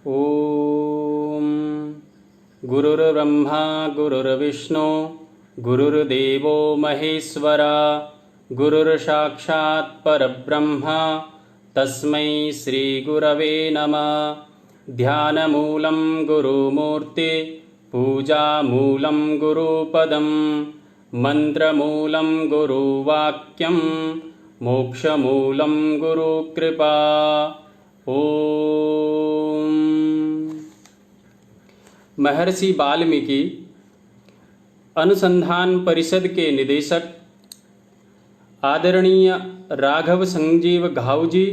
ओम गुरुर्ब्रह्मा गुरुर्विष्णु गुरुर्देवो महेश्वरा गुरुर्साक्षात् परब्रह्म तस्मै श्री गुरवे नमः। ध्यानमूलं गुरुमूर्ति पूजामूलं गुरुपदं मंत्रमूलं गुरुवाक्यं मोक्षमूलं गुरुकृपा। ओम। महर्षि वाल्मीकि अनुसंधान परिषद के निदेशक आदरणीय राघव संजीव घाऊ जी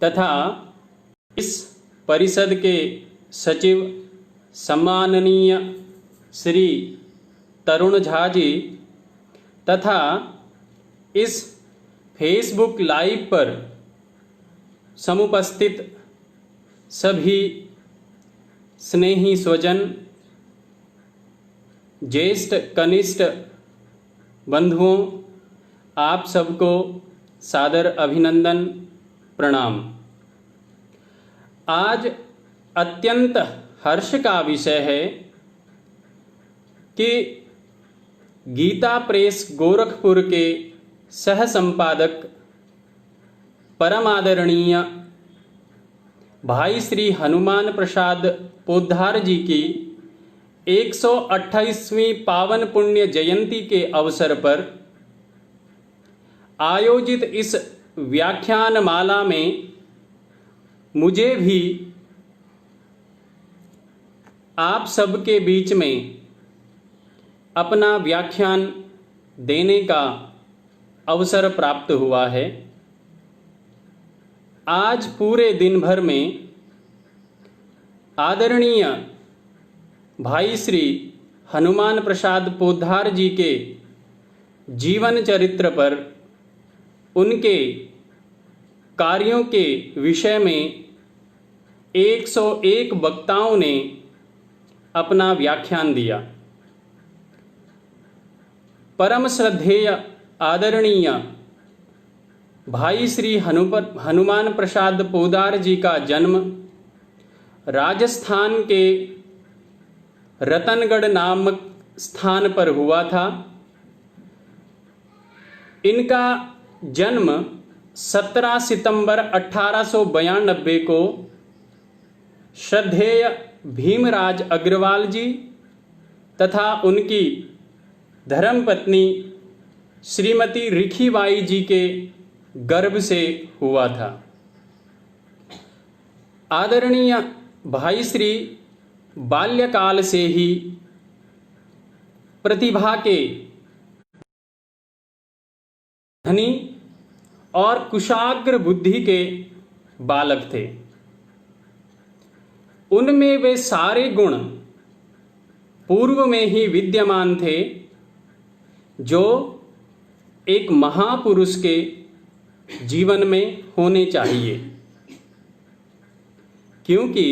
तथा इस परिषद के सचिव सम्माननीय श्री तरुण झा जी तथा इस फेसबुक लाइव पर समुपस्थित सभी स्नेही स्वजन, ज्येष्ठ कनिष्ठ बंधुओं, आप सबको सादर अभिनंदन प्रणाम। आज अत्यंत हर्ष का विषय है कि गीता प्रेस गोरखपुर के सह संपादक परम आदरणीय भाई श्री हनुमान प्रसाद पोद्दार जी की 128वीं पावन पुण्य जयंती के अवसर पर आयोजित इस व्याख्यान माला में मुझे भी आप सबके बीच में अपना व्याख्यान देने का अवसर प्राप्त हुआ है। आज पूरे दिन भर में आदरणीय भाई श्री हनुमान प्रसाद पोद्दार जी के जीवन चरित्र पर, उनके कार्यों के विषय में 101 वक्ताओं ने अपना व्याख्यान दिया। परम श्रद्धेय आदरणीय भाई श्री हनुमान प्रसाद पोद्दार जी का जन्म राजस्थान के रतनगढ़ नामक स्थान पर हुआ था। इनका जन्म 17 सितंबर 1892 को श्रद्धेय भीमराज अग्रवाल जी तथा उनकी धर्मपत्नी श्रीमती रिखीबाई जी के गर्भ से हुआ था। आदरणीय भाई श्री बाल्यकाल से ही प्रतिभा के धनी और कुशाग्र बुद्धि के बालक थे। उनमें वे सारे गुण पूर्व में ही विद्यमान थे जो एक महापुरुष के जीवन में होने चाहिए, क्योंकि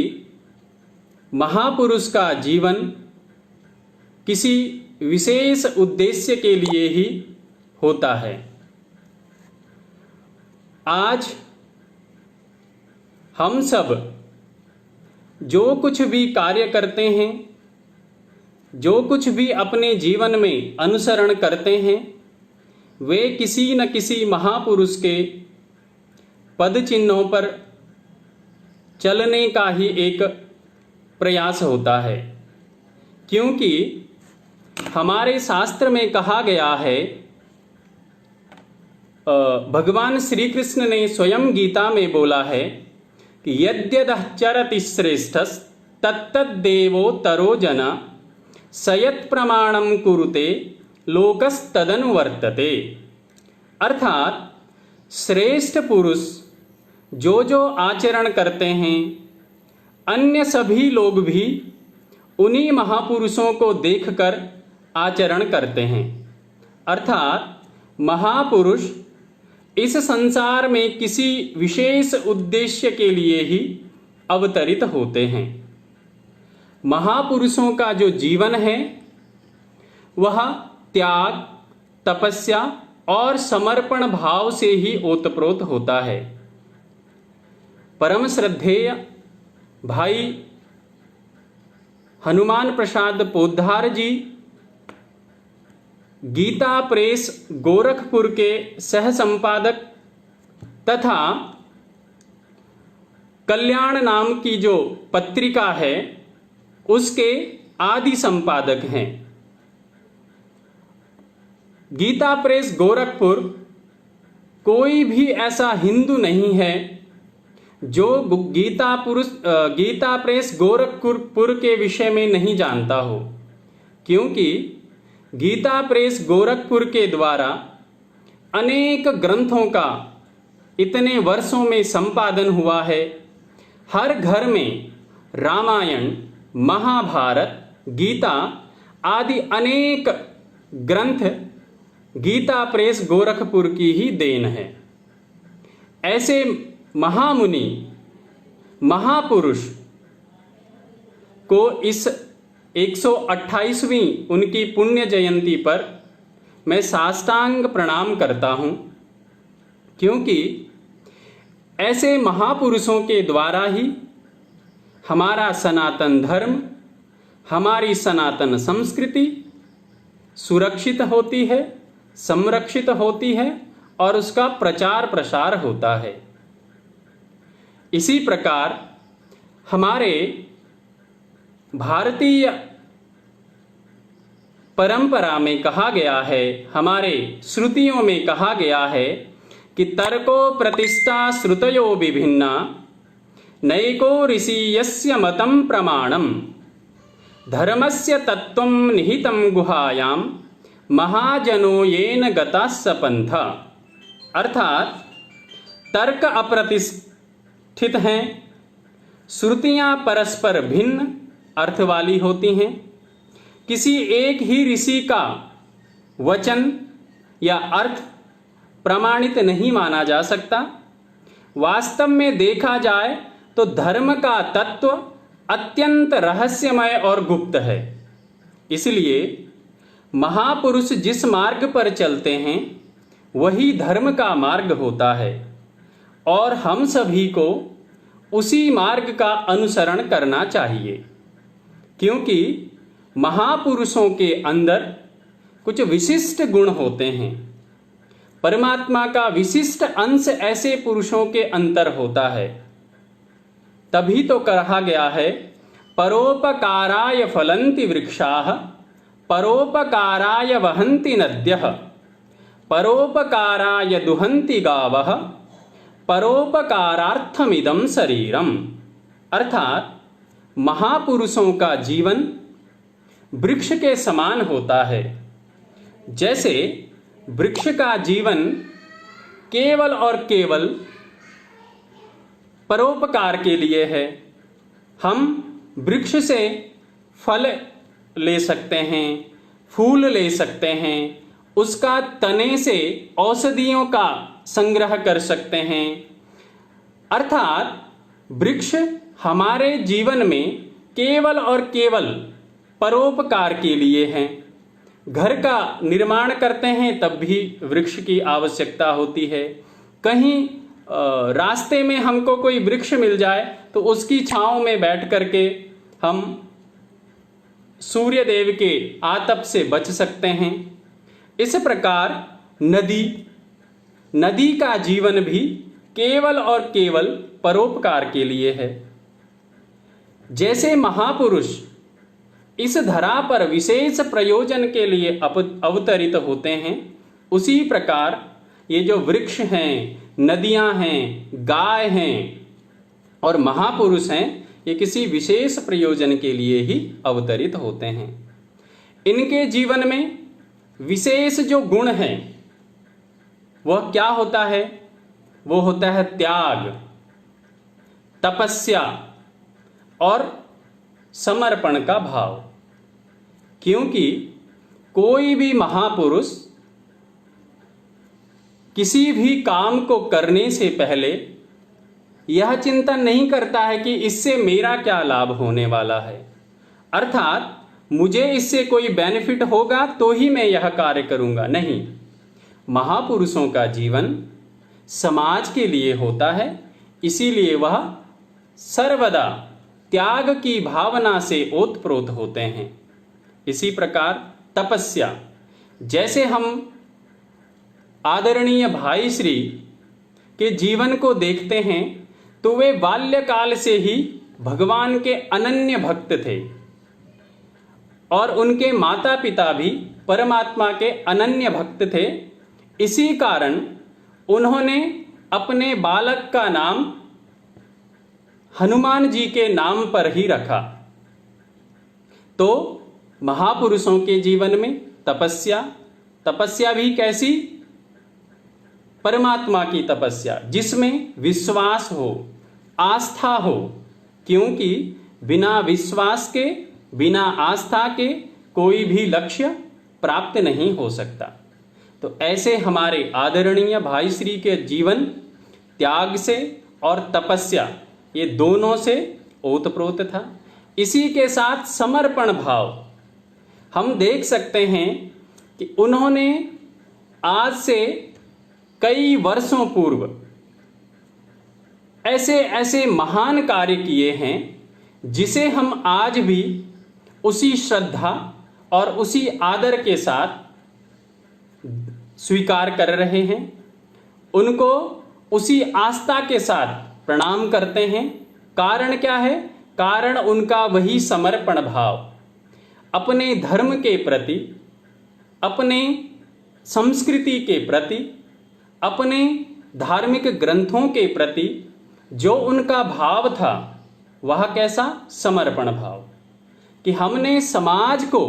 महापुरुष का जीवन किसी विशेष उद्देश्य के लिए ही होता है। आज हम सब जो कुछ भी कार्य करते हैं, जो कुछ भी अपने जीवन में अनुसरण करते हैं, वे किसी न किसी महापुरुष के पद चिन्हों पर चलने का ही एक प्रयास होता है। क्योंकि हमारे शास्त्र में कहा गया है, भगवान श्री कृष्ण ने स्वयं गीता में बोला है कि यद्यदचरति श्रेष्ठस् तत्तद्देवो तरो जना सयत् प्रमाणम कुरुते लोकस्तदनुवर्तते। अर्थात श्रेष्ठ पुरुष जो आचरण करते हैं, अन्य सभी लोग भी उन्हीं महापुरुषों को देखकर आचरण करते हैं। अर्थात महापुरुष इस संसार में किसी विशेष उद्देश्य के लिए ही अवतरित होते हैं। महापुरुषों का जो जीवन है वह त्याग, तपस्या और समर्पण भाव से ही ओतप्रोत होता है। परम श्रद्धेय भाई हनुमान प्रसाद पोद्दार जी गीता प्रेस गोरखपुर के सह संपादक तथा कल्याण नाम की जो पत्रिका है उसके आदि संपादक हैं। गीता प्रेस गोरखपुर, कोई भी ऐसा हिंदू नहीं है जो गीता प्रेस गोरखपुर के विषय में नहीं जानता हो, क्योंकि गीता प्रेस गोरखपुर के द्वारा अनेक ग्रंथों का इतने वर्षों में संपादन हुआ है। हर घर में रामायण, महाभारत, गीता आदि अनेक ग्रंथ गीता प्रेस गोरखपुर की ही देन है। ऐसे महामुनि महापुरुष को इस 128वीं उनकी पुण्य जयंती पर मैं साष्टांग प्रणाम करता हूं, क्योंकि ऐसे महापुरुषों के द्वारा ही हमारा सनातन धर्म, हमारी सनातन संस्कृति सुरक्षित होती है, संरक्षित होती है और उसका प्रचार प्रसार होता है। इसी प्रकार हमारे भारतीय परंपरा में कहा गया है, हमारे श्रुतियों में कहा गया है कि तर्को प्रतिष्ठा श्रुतयो विभिन्ना नैको ऋषियस्य मतं प्रमाणम धर्मस्य तत्त्वं निहितं गुहायां महाजनो येन गतास्स पंथ। अर्थात तर्क अप्रतिष्ठित हैं, श्रुतियां परस्पर भिन्न अर्थ वाली होती हैं, किसी एक ही ऋषि का वचन या अर्थ प्रमाणित नहीं माना जा सकता। वास्तव में देखा जाए तो धर्म का तत्व अत्यंत रहस्यमय और गुप्त है। इसलिए महापुरुष जिस मार्ग पर चलते हैं वही धर्म का मार्ग होता है और हम सभी को उसी मार्ग का अनुसरण करना चाहिए, क्योंकि महापुरुषों के अंदर कुछ विशिष्ट गुण होते हैं। परमात्मा का विशिष्ट अंश ऐसे पुरुषों के अंतर होता है। तभी तो कहा गया है परोपकाराय फलन्ति वृक्षाः परोपकाराय वहन्ति नद्यः परोपकाराय दुहन्ति गावः परोपकारार्थमिदं शरीरम। अर्थात महापुरुषों का जीवन वृक्ष के समान होता है। जैसे वृक्ष का जीवन केवल और केवल परोपकार के लिए है। हम वृक्ष से फल ले सकते हैं, फूल ले सकते हैं, उसका तने से औषधियों का संग्रह कर सकते हैं। अर्थात वृक्ष हमारे जीवन में केवल और केवल परोपकार के लिए हैं। घर का निर्माण करते हैं तब भी वृक्ष की आवश्यकता होती है। कहीं रास्ते में हमको कोई वृक्ष मिल जाए तो उसकी छांव में बैठ करके हम सूर्य देव के आतप से बच सकते हैं। इस प्रकार नदी का जीवन भी केवल और केवल परोपकार के लिए है। जैसे महापुरुष इस धरा पर विशेष प्रयोजन के लिए अवतरित होते हैं, उसी प्रकार ये जो वृक्ष हैं, नदियां हैं, गाय हैं और महापुरुष हैं, ये किसी विशेष प्रयोजन के लिए ही अवतरित होते हैं। इनके जीवन में विशेष जो गुण है वह क्या होता है? वो होता है त्याग, तपस्या और समर्पण का भाव। क्योंकि कोई भी महापुरुष किसी भी काम को करने से पहले यह चिंतन नहीं करता है कि इससे मेरा क्या लाभ होने वाला है, अर्थात मुझे इससे कोई बेनिफिट होगा तो ही मैं यह कार्य करूंगा। नहीं, महापुरुषों का जीवन समाज के लिए होता है, इसीलिए वह सर्वदा त्याग की भावना से ओतप्रोत होते हैं। इसी प्रकार तपस्या, जैसे हम आदरणीय भाई श्री के जीवन को देखते हैं तो वे बाल्यकाल से ही भगवान के अनन्य भक्त थे और उनके माता पिता भी परमात्मा के अनन्य भक्त थे। इसी कारण उन्होंने अपने बालक का नाम हनुमान जी के नाम पर ही रखा। तो महापुरुषों के जीवन में तपस्या भी कैसी? परमात्मा की तपस्या, जिसमें विश्वास हो, आस्था हो, क्योंकि बिना विश्वास के, बिना आस्था के कोई भी लक्ष्य प्राप्त नहीं हो सकता। तो ऐसे हमारे आदरणीय भाई श्री के जीवन त्याग से और तपस्या, ये दोनों से ओतप्रोत था। इसी के साथ समर्पण भाव, हम देख सकते हैं कि उन्होंने आज से कई वर्षों पूर्व ऐसे ऐसे महान कार्य किए हैं जिसे हम आज भी उसी श्रद्धा और उसी आदर के साथ स्वीकार कर रहे हैं, उनको उसी आस्था के साथ प्रणाम करते हैं। कारण क्या है? कारण उनका वही समर्पण भाव, अपने धर्म के प्रति, अपने संस्कृति के प्रति, अपने धार्मिक ग्रंथों के प्रति जो उनका भाव था, वह कैसा? समर्पण भाव, कि हमने समाज को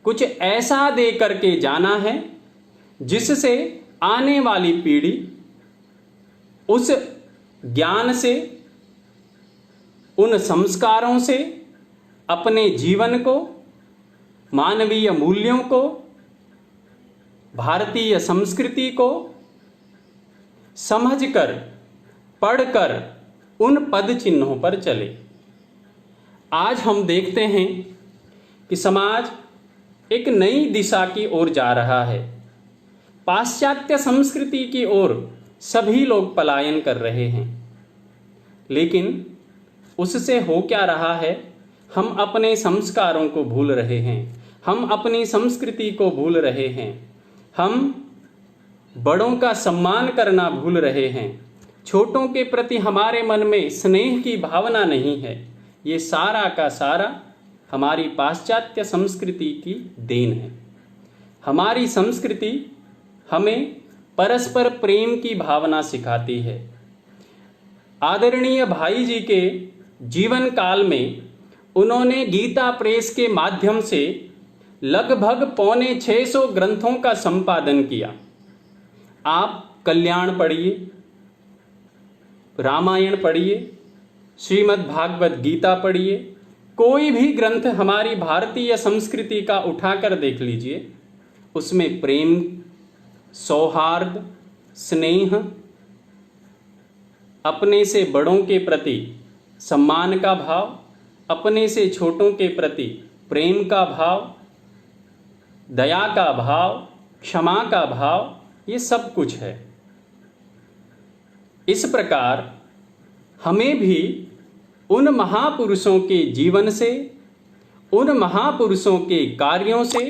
कुछ ऐसा दे करके जाना है जिससे आने वाली पीढ़ी उस ज्ञान से, उन संस्कारों से अपने जीवन को, मानवीय मूल्यों को, भारतीय संस्कृति को समझकर, पढ़कर उन पद चिन्हों पर चले। आज हम देखते हैं कि समाज एक नई दिशा की ओर जा रहा है। पाश्चात्य संस्कृति की ओर सभी लोग पलायन कर रहे हैं, लेकिन उससे हो क्या रहा है? हम अपने संस्कारों को भूल रहे हैं, हम अपनी संस्कृति को भूल रहे हैं, हम बड़ों का सम्मान करना भूल रहे हैं, छोटों के प्रति हमारे मन में स्नेह की भावना नहीं है। ये सारा का सारा हमारी पाश्चात्य संस्कृति की देन है। हमारी संस्कृति हमें परस्पर प्रेम की भावना सिखाती है। आदरणीय भाई जी के जीवन काल में उन्होंने गीता प्रेस के माध्यम से लगभग 650 ग्रंथों का संपादन किया। आप कल्याण पढ़िए, रामायण पढ़िए, श्रीमद् भागवत गीता पढ़िए, कोई भी ग्रंथ हमारी भारतीय संस्कृति का उठाकर देख लीजिए, उसमें प्रेम, सौहार्द, स्नेह, अपने से बड़ों के प्रति सम्मान का भाव, अपने से छोटों के प्रति प्रेम का भाव, दया का भाव, क्षमा का भाव, ये सब कुछ है। इस प्रकार हमें भी उन महापुरुषों के जीवन से, उन महापुरुषों के कार्यों से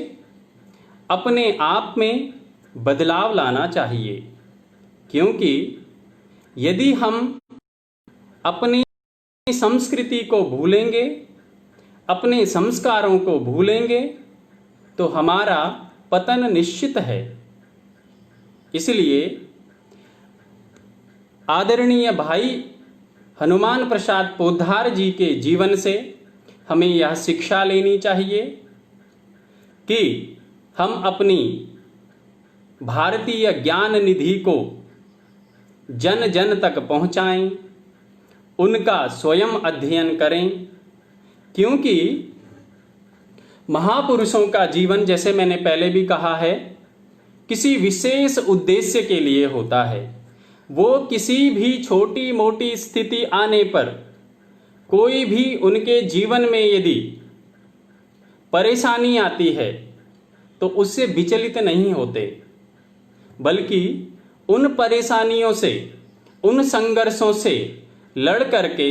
अपने आप में बदलाव लाना चाहिए, क्योंकि यदि हम अपनी संस्कृति को भूलेंगे, अपने संस्कारों को भूलेंगे, तो हमारा पतन निश्चित है। इसलिए आदरणीय भाई हनुमान प्रसाद पोद्दार जी के जीवन से हमें यह शिक्षा लेनी चाहिए कि हम अपनी भारतीय ज्ञान निधि को जन जन तक पहुंचाएं, उनका स्वयं अध्ययन करें, क्योंकि महापुरुषों का जीवन, जैसे मैंने पहले भी कहा है, किसी विशेष उद्देश्य के लिए होता है। वो किसी भी छोटी मोटी स्थिति आने पर, कोई भी उनके जीवन में यदि परेशानी आती है तो उससे विचलित नहीं होते, बल्कि उन परेशानियों से, उन संघर्षों से लड़ करके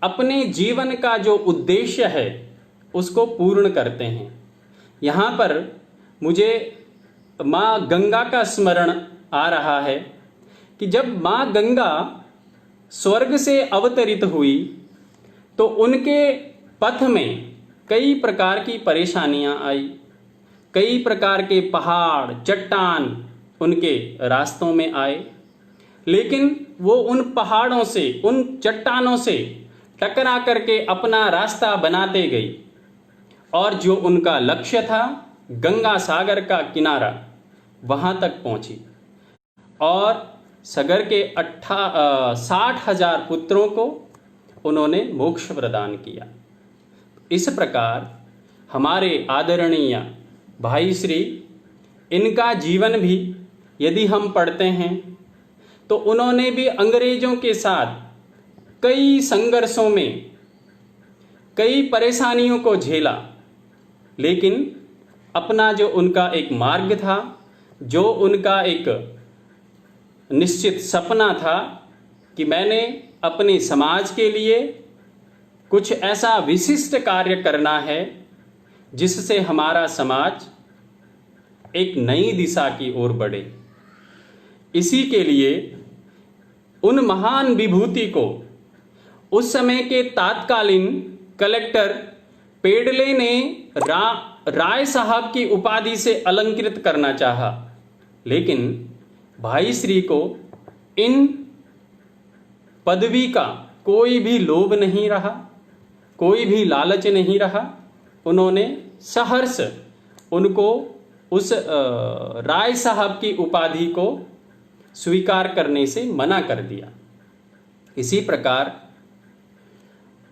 अपने जीवन का जो उद्देश्य है उसको पूर्ण करते हैं। यहाँ पर मुझे माँ गंगा का स्मरण आ रहा है कि जब माँ गंगा स्वर्ग से अवतरित हुई तो उनके पथ में कई प्रकार की परेशानियां आई, कई प्रकार के पहाड़ चट्टान उनके रास्तों में आए, लेकिन वो उन पहाड़ों से उन चट्टानों से टकरा करके अपना रास्ता बनाते गई और जो उनका लक्ष्य था गंगा सागर का किनारा वहां तक पहुंची और सगर के 60,000 पुत्रों को उन्होंने मोक्ष प्रदान किया। इस प्रकार हमारे आदरणीय भाई श्री, इनका जीवन भी यदि हम पढ़ते हैं तो उन्होंने भी अंग्रेजों के साथ कई संघर्षों में कई परेशानियों को झेला, लेकिन अपना जो उनका एक मार्ग था, जो उनका एक निश्चित सपना था कि मैंने अपने समाज के लिए कुछ ऐसा विशिष्ट कार्य करना है जिससे हमारा समाज एक नई दिशा की ओर बढ़े। इसी के लिए उन महान विभूति को उस समय के तत्कालीन कलेक्टर पेडले ने राय साहब की उपाधि से अलंकृत करना चाहा, लेकिन भाई श्री को इन पदवी का कोई भी लोभ नहीं रहा, कोई भी लालच नहीं रहा। उन्होंने सहर्ष उनको उस राय साहब की उपाधि को स्वीकार करने से मना कर दिया। इसी प्रकार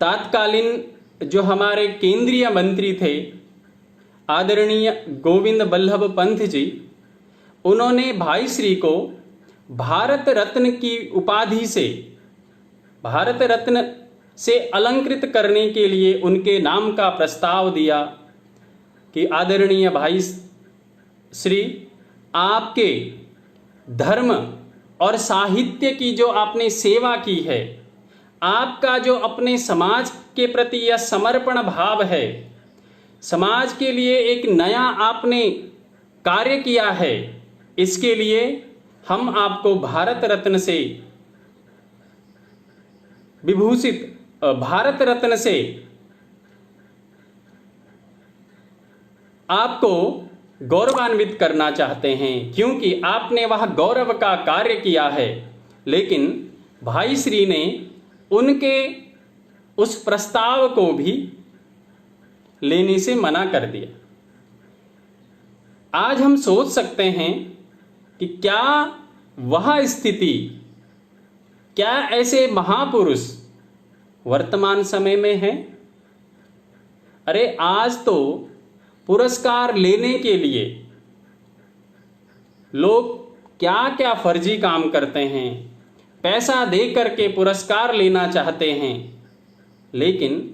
तत्कालीन जो हमारे केंद्रीय मंत्री थे आदरणीय गोविंद बल्लभ पंत जी, उन्होंने भाई श्री को भारत रत्न की उपाधि से, भारत रत्न से अलंकृत करने के लिए उनके नाम का प्रस्ताव दिया कि आदरणीय भाई श्री, आपके धर्म और साहित्य की जो आपने सेवा की है, आपका जो अपने समाज के प्रति यह समर्पण भाव है, समाज के लिए एक नया आपने कार्य किया है, इसके लिए हम आपको भारत रत्न से विभूषित, भारत रत्न से आपको गौरवान्वित करना चाहते हैं, क्योंकि आपने वह गौरव का कार्य किया है। लेकिन भाई श्री ने उनके उस प्रस्ताव को भी लेने से मना कर दिया। आज हम सोच सकते हैं कि क्या वह स्थिति, क्या ऐसे महापुरुष वर्तमान समय में हैं? अरे आज तो पुरस्कार लेने के लिए लोग क्या क्या फर्जी काम करते हैं, पैसा दे करके पुरस्कार लेना चाहते हैं, लेकिन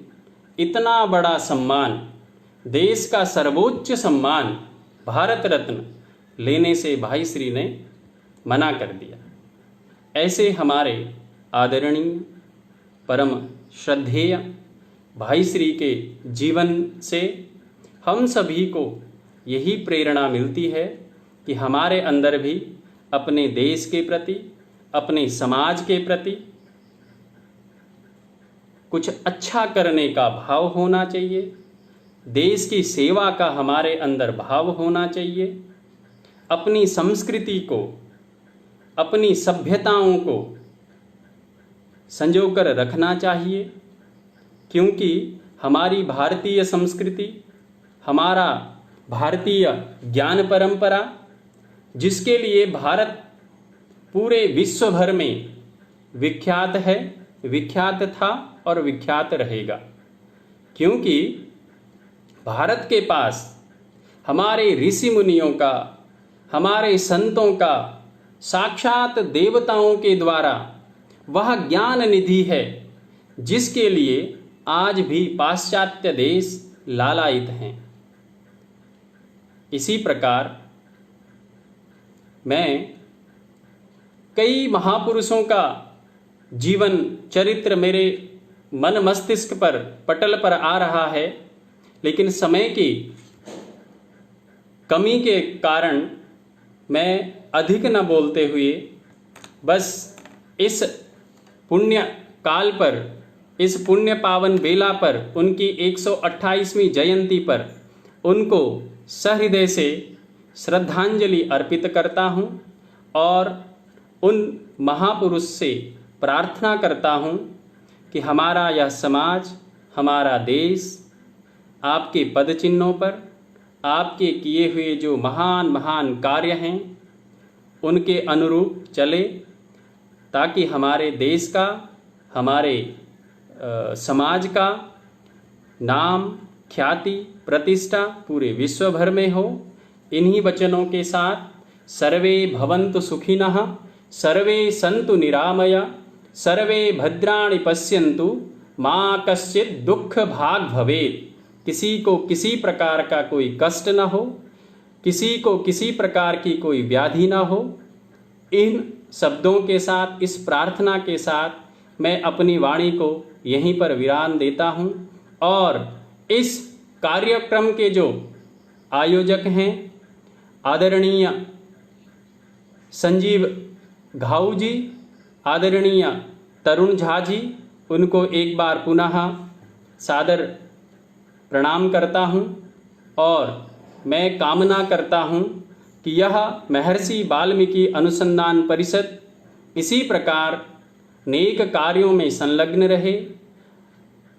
इतना बड़ा सम्मान, देश का सर्वोच्च सम्मान भारत रत्न लेने से भाई श्री ने मना कर दिया। ऐसे हमारे आदरणीय परम श्रद्धेय भाई श्री के जीवन से हम सभी को यही प्रेरणा मिलती है कि हमारे अंदर भी अपने देश के प्रति, अपने समाज के प्रति कुछ अच्छा करने का भाव होना चाहिए, देश की सेवा का हमारे अंदर भाव होना चाहिए, अपनी संस्कृति को, अपनी सभ्यताओं को संजोकर रखना चाहिए, क्योंकि हमारी भारतीय संस्कृति, हमारा भारतीय ज्ञान परंपरा, जिसके लिए भारत पूरे विश्व भर में विख्यात है, विख्यात था और विख्यात रहेगा, क्योंकि भारत के पास हमारे ऋषि मुनियों का, हमारे संतों का, साक्षात देवताओं के द्वारा वह ज्ञान निधि है जिसके लिए आज भी पाश्चात्य देश लालायित हैं। इसी प्रकार मैं कई महापुरुषों का जीवन चरित्र मेरे मन मस्तिष्क पर पटल पर आ रहा है, लेकिन समय की कमी के कारण मैं अधिक न बोलते हुए बस इस पुण्य काल पर, इस पुण्य पावन बेला पर, उनकी 128वीं जयंती पर उनको सहृदय से श्रद्धांजलि अर्पित करता हूँ और उन महापुरुष से प्रार्थना करता हूँ कि हमारा यह समाज, हमारा देश आपके पद चिन्हों पर, आपके किए हुए जो महान महान कार्य हैं उनके अनुरूप चले, ताकि हमारे देश का, हमारे समाज का नाम, ख्याति, प्रतिष्ठा पूरे विश्व भर में हो। इन्हीं वचनों के साथ सर्वे भवन्तु सुखिनः, सर्वे सन्तु निरामया, सर्वे भद्राणि पश्यन्तु, माँ कश्चित् दुख भाग भवेत्। किसी को किसी प्रकार का कोई कष्ट न हो, किसी को किसी प्रकार की कोई व्याधि न हो। इन शब्दों के साथ, इस प्रार्थना के साथ मैं अपनी वाणी को यहीं पर विराम देता हूँ और इस कार्यक्रम के जो आयोजक हैं आदरणीय संजीव घाऊ जी, आदरणीय तरुण झा जी, उनको एक बार पुनः सादर प्रणाम करता हूँ और मैं कामना करता हूँ कि यह महर्षि वाल्मीकि अनुसंधान परिषद इसी प्रकार नेक कार्यों में संलग्न रहे,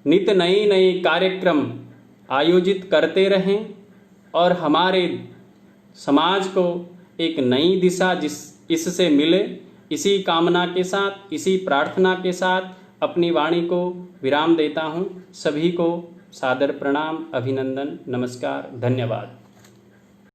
नित नए नए कार्यक्रम आयोजित करते रहें और हमारे समाज को एक नई दिशा इससे मिले। इसी कामना के साथ, इसी प्रार्थना के साथ अपनी वाणी को विराम देता हूँ। सभी को सादर प्रणाम, अभिनंदन, नमस्कार, धन्यवाद।